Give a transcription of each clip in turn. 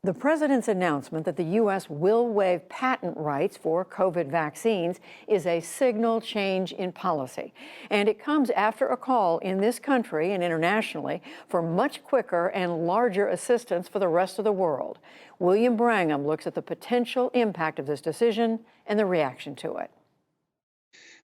The president's announcement that the U.S. will waive patent rights for COVID vaccines is a signal change in policy. And it comes after a call in this country and internationally for much quicker and larger assistance for the rest of the world. William Brangham looks at the potential impact of this decision and the reaction to it.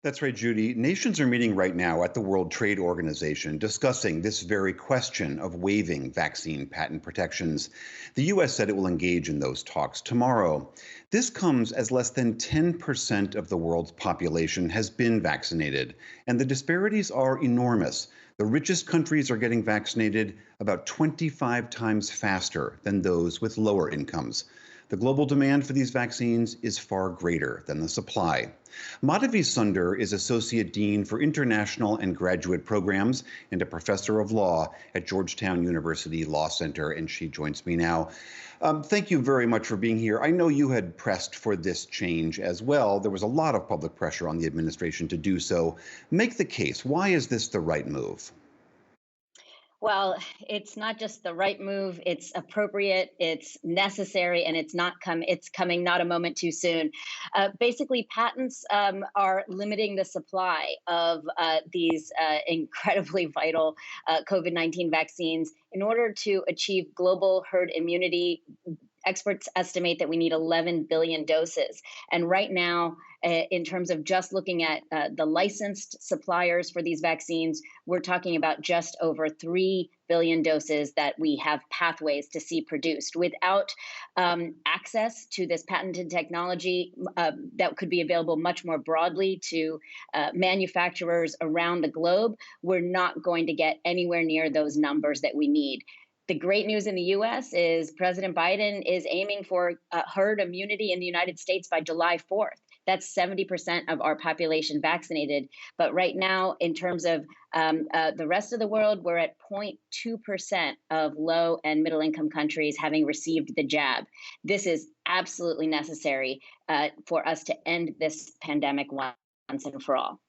That's right, Judy. Nations are meeting right now at the World Trade Organization discussing this very question of waiving vaccine patent protections. The U.S. said it will engage in those talks tomorrow. This comes as less than 10% of the world's population has been vaccinated, and the disparities are enormous. The richest countries are getting vaccinated about 25 times faster than those with lower incomes. The global demand for these vaccines is far greater than the supply. Madhavi Sundar is Associate Dean for International and Graduate Programs and a Professor of Law at Georgetown University Law Center, and she joins me now. Thank you very much for being here. I know you had pressed for this change as well. There was a lot of public pressure on the administration to do so. Make the case. Why is this the right move? Well, it's not just the right move, it's appropriate, it's necessary, and it's coming not a moment too soon. Basically, patents are limiting the supply of these incredibly vital COVID-19 vaccines in order to achieve global herd immunity. Experts estimate that we need 11 billion doses. And right now, in terms of just looking at the licensed suppliers for these vaccines, we're talking about just over 3 billion doses that we have pathways to see produced. Without access to this patented technology that could be available much more broadly to manufacturers around the globe, we're not going to get anywhere near those numbers that we need. The great news in the U.S. is President Biden is aiming for herd immunity in the United States by July 4th. That's 70% of our population vaccinated. But right now, in terms of the rest of the world, we're at 0.2% of low and middle income countries having received the jab. This is absolutely necessary for us to end this pandemic once and for all.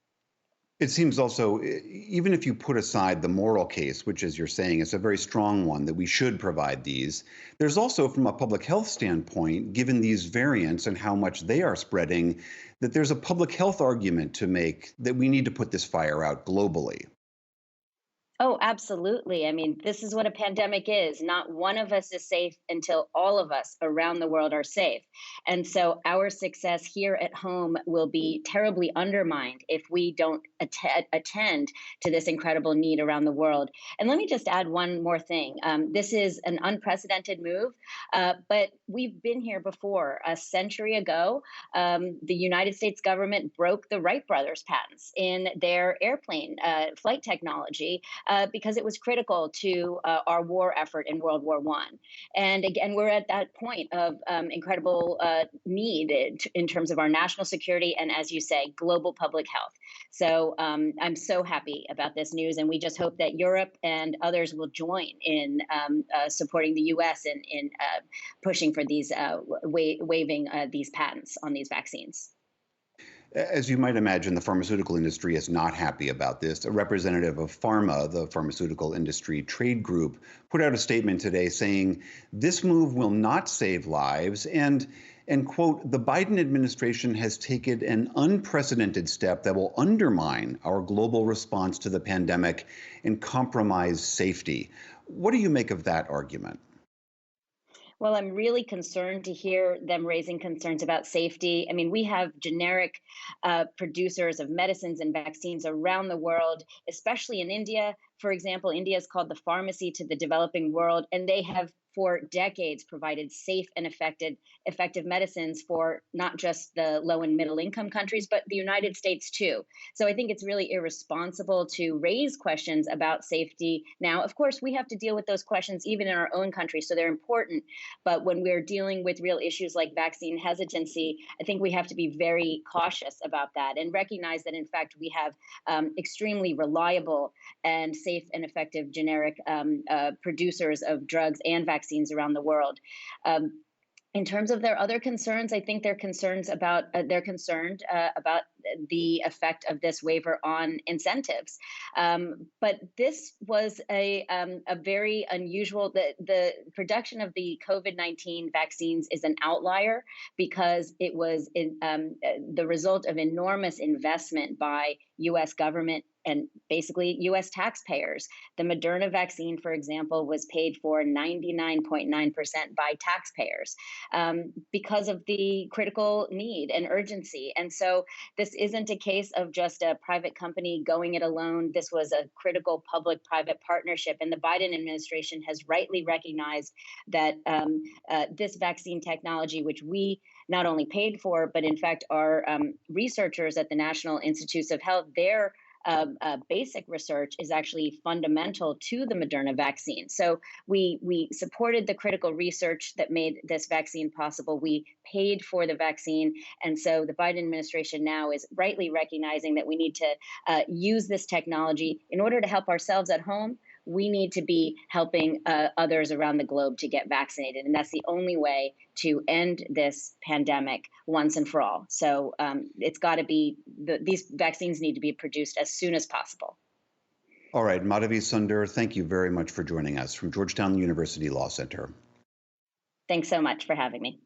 It seems also, even if you put aside the moral case, which, as you're saying, is a very strong one, that we should provide these, there's also, from a public health standpoint, given these variants and how much they are spreading, that there's a public health argument to make that we need to put this fire out globally. Oh, absolutely. I mean, this is what a pandemic is. Not one of us is safe until all of us around the world are safe. And so our success here at home will be terribly undermined if we don't attend to this incredible need around the world. And let me just add one more thing. This is an unprecedented move, but we've been here before. A century ago, the United States government broke the Wright brothers patents in their airplane flight technology. Because it was critical to our war effort in World War I. And again, we're at that point of incredible need in terms of our national security and, as you say, global public health. So I'm so happy about this news, and we just hope that Europe and others will join in supporting the U.S. in pushing for these waiving these patents on these vaccines. As you might imagine, the pharmaceutical industry is not happy about this. A representative of PhRMA, the pharmaceutical industry trade group, put out a statement today saying this move will not save lives and quote, the Biden administration has taken an unprecedented step that will undermine our global response to the pandemic and compromise safety. What do you make of that argument? Well, I'm really concerned to hear them raising concerns about safety. I mean, we have generic producers of medicines and vaccines around the world, especially in India. For example, India is called the pharmacy to the developing world, and they have for decades provided safe and effective medicines for not just the low and middle income countries, but the United States too. So I think it's really irresponsible to raise questions about safety. Now, of course, we have to deal with those questions even in our own country, so they're important. But when we're dealing with real issues like vaccine hesitancy, I think we have to be very cautious about that and recognize that, in fact, we have extremely reliable and safe and effective generic producers of drugs and vaccines around the world. In terms of their other concerns, I think they're concerned about the effect of this waiver on incentives. But this was a very unusual. The production of the COVID-19 vaccines is an outlier because it was the result of enormous investment by U.S. government and basically U.S. taxpayers. The Moderna vaccine, for example, was paid for 99.9% by taxpayers because of the critical need and urgency. And so this isn't a case of just a private company going it alone. This was a critical public-private partnership. And the Biden administration has rightly recognized that this vaccine technology, which we not only paid for, but in fact our researchers at the National Institutes of Health, their basic research is actually fundamental to the Moderna vaccine. So we supported the critical research that made this vaccine possible. We paid for the vaccine. And so the Biden administration now is rightly recognizing that we need to use this technology in order to help ourselves at home. We need to be helping others around the globe to get vaccinated. And that's the only way to end this pandemic once and for all. So it's got to be, these vaccines need to be produced as soon as possible. All right, Madhavi Sundar, thank you very much for joining us from Georgetown University Law Center. Thanks so much for having me.